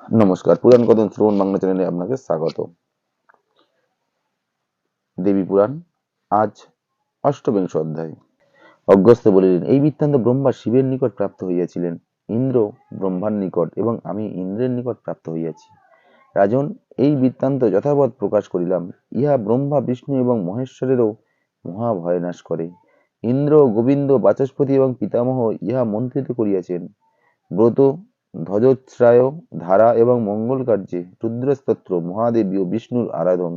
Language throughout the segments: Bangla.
নমস্কার, পুরাণ কথন শ্রবণ বাংলা চ্যানেলে আপনাকে স্বাগত। দেবী পুরাণ, আজ অষ্টবিংশ অধ্যায়। অগস্ত্য বলিলেন, এই বৃত্তান্ত ব্রহ্মা শিবের নিকট প্রাপ্ত হইয়াছিলেন, ইন্দ্র ব্রহ্মার নিকট, এবং আমি ইন্দ্রের নিকট প্রাপ্ত হইয়াছি। রাজন, এই বৃত্তান্ত যথাবৎ প্রকাশ করিলাম। ইহা ব্রহ্মা, বিষ্ণু এবং মহেশ্বরেরও মহাভয় নাশ করে। ইন্দ্র, গোবিন্দ, বাচস্পতি এবং পিতামহ ইহা মন্ত্রিত করিয়াছেন। ব্রত, ধ্বজোচ্ছ্রায়, ধারা এবং মঙ্গল কার্যে রুদ্রস্তোত্র, মহাদেবী ও বিষ্ণুর আরাধন,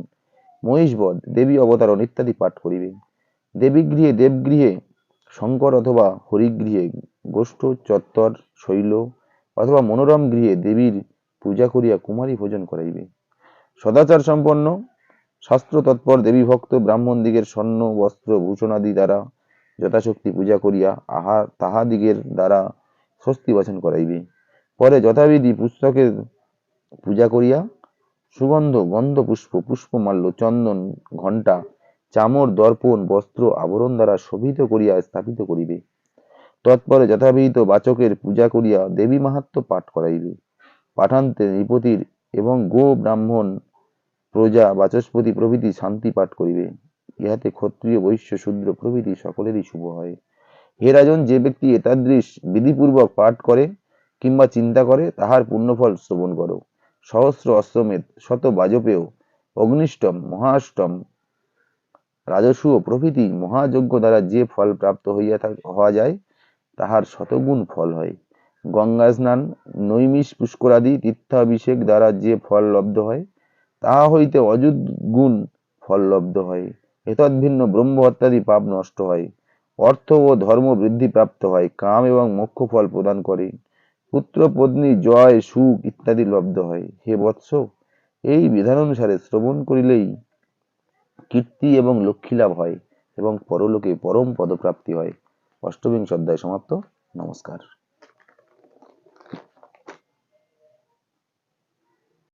মহিষবধ, দেবী অবতারণ ইত্যাদি পাঠ করিবে। দেবীগৃহে, দেবগৃহে, শঙ্কর অথবা হরিগৃহে, গোষ্ঠ, চত্বর, শৈল অথবা মনোরম গৃহে দেবীর পূজা করিয়া কুমারী ভোজন করাইবে। সদাচার সম্পন্ন, শাস্ত্র তৎপর দেবী ভক্ত ব্রাহ্মণদিগের স্বর্ণ বস্ত্র ভূষণাদি দ্বারা যথাশক্তি পূজা করিয়া তাহাদিগের দ্বারা স্বস্তি বাচন করাইবে। পরে যথাবিধি পুস্তকের পূজা করিয়া সুগন্ধ, গন্ধ পুষ্প, পুষ্পমাল্য, চন্দন, ঘণ্টা, চামর, দর্পণ, বস্ত্র, আভরণ দ্বারা শোভিত করিয়া স্থাপিত করিবে। তৎপরে যথাবিহিত বাচকের পূজা করিয়া দেবী মাহাত্ম্য পাঠ করাইবে। পাঠান্তে নৃপতির এবং গো, ব্রাহ্মণ, প্রজা, বাচস্পতি প্রভৃতি শান্তি পাঠ করিবে। ইহাতে ক্ষত্রিয়, বৈশ্য, শূদ্র প্রভৃতি সকলেরই শুভ হয়। হে রাজন, যে ব্যক্তি এতাদৃশ বিধিপূর্বক পাঠ করে কিংবা চিন্তা করে, তাহার পুণ্যফল শ্রবণ করো। সহস্র অশ্বমেধ, শত বাজপেয়, অগ্নিষ্টম, মহাষ্টম, রাজসূয় প্রভৃতি মহাযজ্ঞ দ্বারা যে ফল প্রাপ্ত হওয়া যায়, তাহার শতগুণ ফল হয়। গঙ্গা স্নান, নৈমিষ পুষ্করাদি তীর্থাভিষেক দ্বারা যে ফল লব্ধ হয়, তাহা হইতে অযুত গুণ ফল লব্ধ হয়। এতদ্ভিন্ন ব্রহ্ম হত্যাদি পাপ নষ্ট হয়, অর্থ ও ধর্ম বৃদ্ধি প্রাপ্ত হয়, কাম এবং মোক্ষ ফল প্রদান করে, পুত্র, পত্নী, জয়, সুখ ইত্যাদি লব্ধ হয়। হে বৎস, এই বিধানানুসারে শ্রবণ করিলেই কীর্তি এবং লক্ষ্মী লাভ হয় এবং পরলোকে পরম পদপ্রাপ্তি হয়। অষ্টবিংশ অধ্যায় সমাপ্ত। নমস্কার।